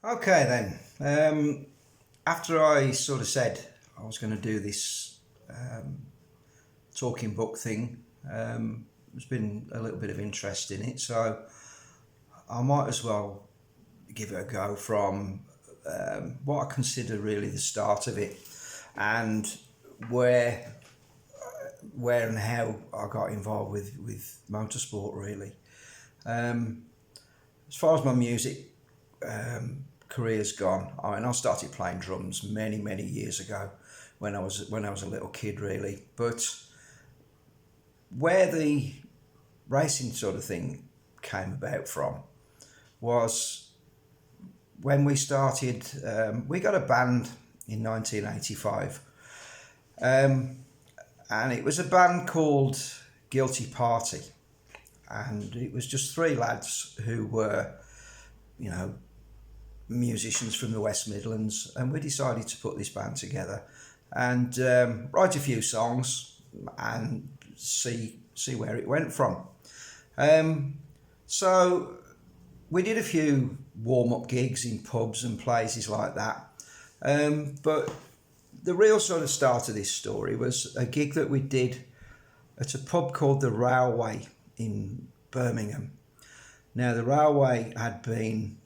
Okay then. After I sort of said I was going to do this talking book thing, there's been a little bit of interest in it, so I might as well give it a go from what I consider really the start of it, and where and how I got involved with motorsport really. As far as my music career's gone, I started playing drums many years ago when I was a little kid really. But where the racing sort of thing came about from was when we started. We got a band in 1985, and it was a band called Guilty Party, and it was just three lads who were, musicians from the West Midlands, and we decided to put this band together and write a few songs and see where it went from. So we did a few warm-up gigs in pubs and places like that, but the real sort of start of this story was a gig that we did at a pub called the Railway in Birmingham. Now, the Railway had been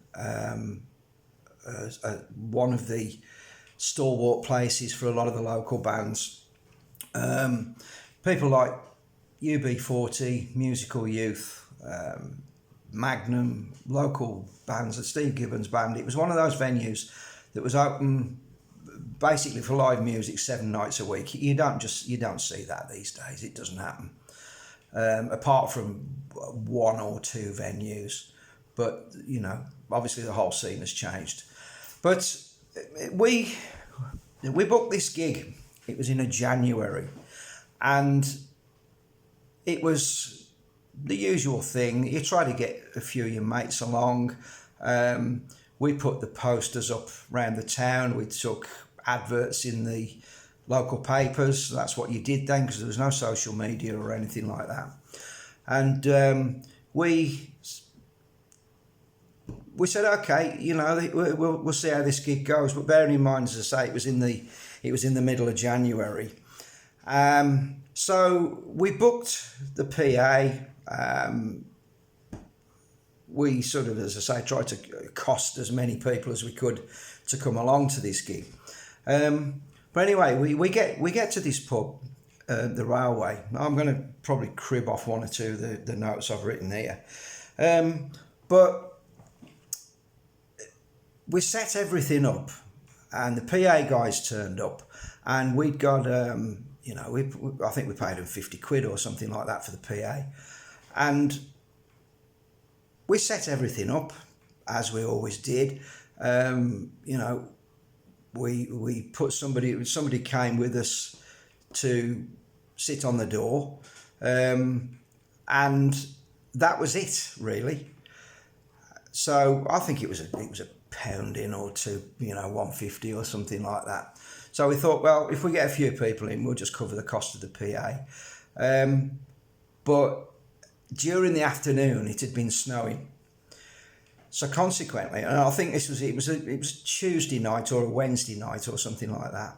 one of the stalwart places for a lot of the local bands. People like UB40, Musical Youth, Magnum, local bands, Steve Gibbons band. It was one of those venues that was open basically for live music 7 nights a week. You don't see that these days. It doesn't happen. Apart from 1 or 2 venues, but obviously the whole scene has changed. But we booked this gig. It was in a January, and it was the usual thing. You try to get a few of your mates along. We put the posters up around the town. We took adverts in the local papers. That's what you did then, because there was no social media or anything like that. And we said, okay, we'll see how this gig goes. But bearing in mind, as I say, it was in the middle of January. So we booked the PA. We sort of, as I say, tried to cost as many people as we could to come along to this gig. But anyway, we get to this pub, the Railway. I'm going to probably crib off 1 or 2 of the notes I've written here. But we set everything up, and the PA guys turned up, and we'd got, I think we paid them 50 quid or something like that for the PA. And we set everything up as we always did. We put somebody came with us to sit on the door, and that was it really. So I think it was a pound in or two, 150 or something like that. So we thought, well, if we get a few people in, we'll just cover the cost of the PA. But during the afternoon, it had been snowing. So consequently, and I think it was a Tuesday night or a Wednesday night or something like that.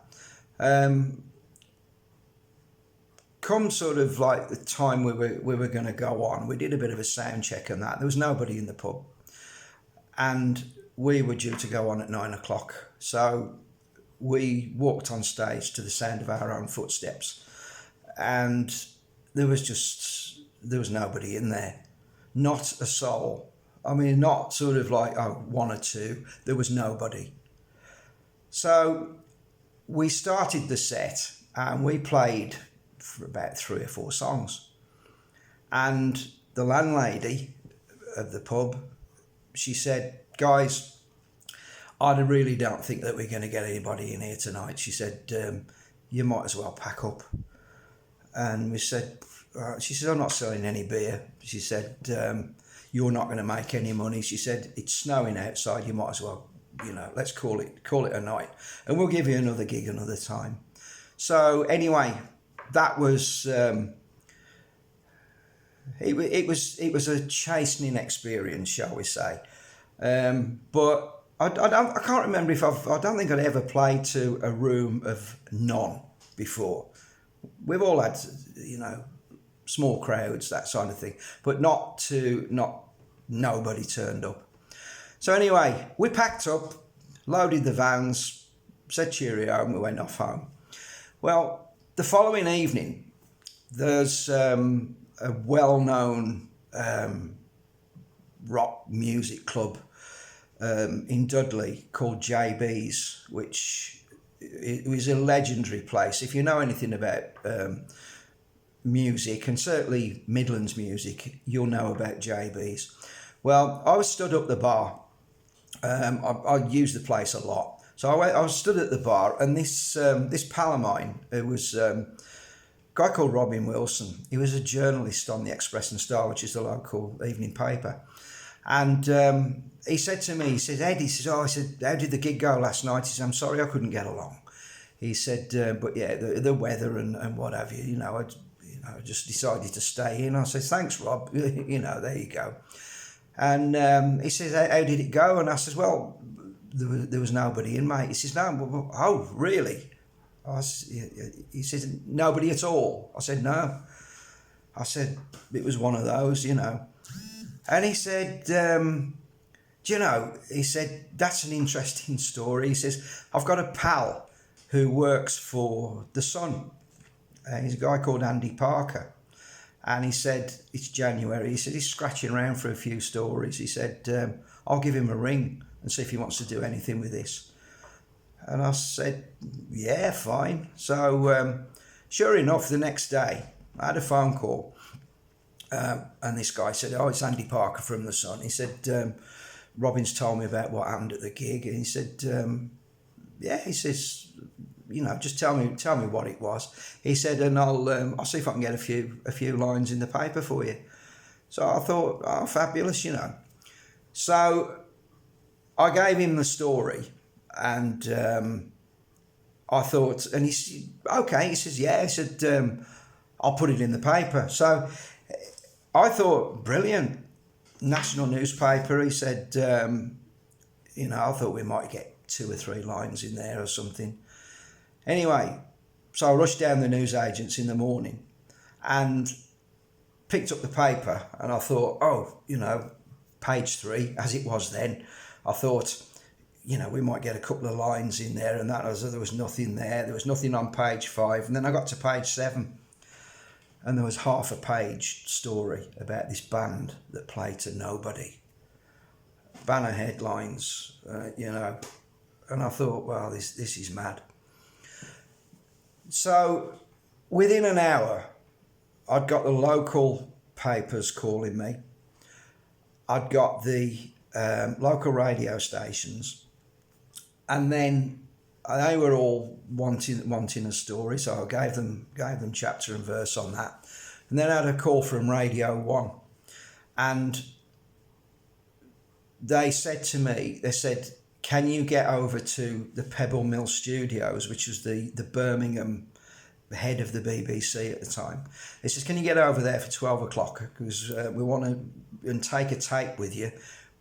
Come sort of like the time we were going to go on, we did a bit of a sound check and that. There was nobody in the pub, and we were due to go on at 9 o'clock. So we walked on stage to the sound of our own footsteps, and there was nobody in there, not a soul. I mean, not sort of like 1 or 2. There was nobody. So we started the set, and we played for about 3 or 4 songs. And the landlady of the pub, she said, "Guys, I really don't think that we're going to get anybody in here tonight." She said, "You might as well pack up." And we said, she said, "I'm not selling any beer." She said, "You're not going to make any money." She said, "It's snowing outside. You might as well, let's call it a night, and we'll give you another gig another time." So anyway, that was it was a chastening experience, shall we say? But I can't remember if I don't think I'd ever played to a room of none before. We've all had, small crowds, that sort of thing, but not nobody turned up. So anyway, we packed up, loaded the vans, said cheerio, and we went off home. Well, the following evening, there's a well-known rock music club in Dudley called JB's, which it was a legendary place. If you know anything about music, and certainly Midlands music, you'll know about JB's. Well, I was stood up the bar. I used the place a lot. So I was stood at the bar, and this pal of mine, it was a guy called Robin Wilson. He was a journalist on the Express and Star, which is the local evening paper. And he said to me, he said, Ed, how did the gig go last night? He said, I'm sorry I couldn't get along. He said, but yeah, the weather and what have you, I just decided to stay in. I said, thanks, Rob. There you go. And he says, how did it go? And I says, well, there was nobody in, mate. He says, no, oh, really? He says, nobody at all? I said, no. I said, it was one of those, And he said, he said, that's an interesting story. He says, I've got a pal who works for The Sun. He's a guy called Andy Parker. And he said, it's January. He said, he's scratching around for a few stories. He said, I'll give him a ring and see if he wants to do anything with this. And I said, yeah, fine. So sure enough, the next day, I had a phone call. And this guy said, oh, it's Andy Parker from The Sun. He said, Robin's told me about what happened at the gig. And he said, yeah, he says, just tell me what it was. He said, and I'll see if I can get a few lines in the paper for you. So I thought, oh, fabulous, So I gave him the story, and I thought, and he said, okay. He says, yeah. He said, I'll put it in the paper. So I thought, brilliant, national newspaper. He said, I thought we might get 2 or 3 lines in there or something. Anyway, so I rushed down the newsagents in the morning and picked up the paper, and I thought, page 3, as it was then. I thought, we might get a couple of lines in there, and there was nothing there. There was nothing on page 5, and then I got to page 7, and there was half a page story about this band that played to nobody. Banner headlines, and I thought, well, this is mad. So within an hour, I'd got the local papers calling me. I'd got the local radio stations, and then they were all wanting a story. So I gave them chapter and verse on that, and then I had a call from Radio 1, and they said to me, can you get over to the Pebble Mill Studios, which was the Birmingham head of the BBC at the time. He says, can you get over there for 12 o'clock? Because we want to, and take a tape with you.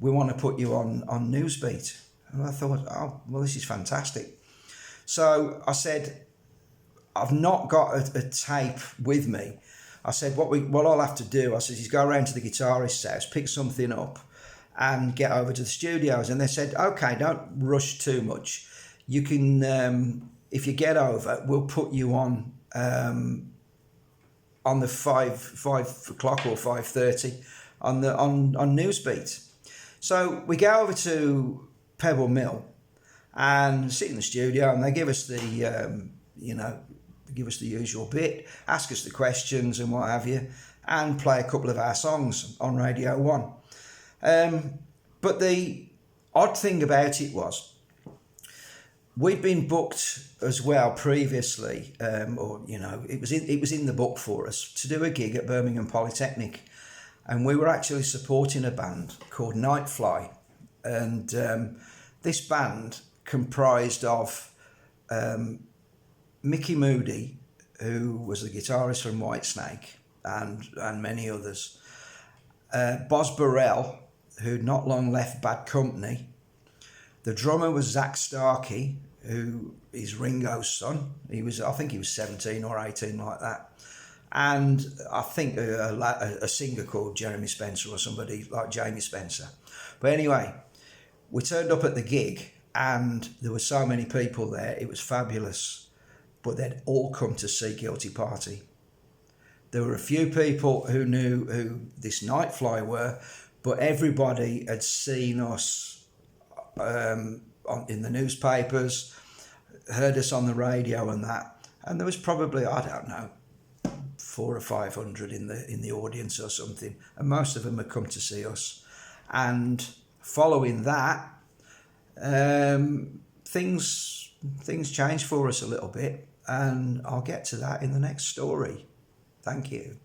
We want to put you on Newsbeat. And I thought, oh, well, this is fantastic. So I said, I've not got a tape with me. I said, what I'll have to do, I said, is go around to the guitarist's house, pick something up, and get over to the studios. And they said, okay, don't rush too much. You can, if you get over, we'll put you on the 5 o'clock or 5:30 on Newsbeat. So we go over to Pebble Mill and sit in the studio, and they give us the usual bit, ask us the questions and what have you, and play a couple of our songs on Radio 1. But the odd thing about it was, we'd been booked as well previously, it was in the book for us to do a gig at Birmingham Polytechnic, and we were actually supporting a band called Nightfly, and this band comprised of Mickey Moody, who was the guitarist from Whitesnake, and many others. Boz Burrell, who'd not long left Bad Company. The drummer was Zach Starkey, who is Ringo's son. I think he was 17 or 18, like that. And I think a singer called Jeremy Spencer or somebody like Jamie Spencer. But anyway, we turned up at the gig and there were so many people there. It was fabulous. But they'd all come to see Guilty Party. There were a few people who knew who this Nightfly were, but everybody had seen us in the newspapers, heard us on the radio and that. And there was probably, I don't know, 400 or 500 in the audience or something, and most of them had come to see us. And following that, things changed for us a little bit, and I'll get to that in the next story. Thank you.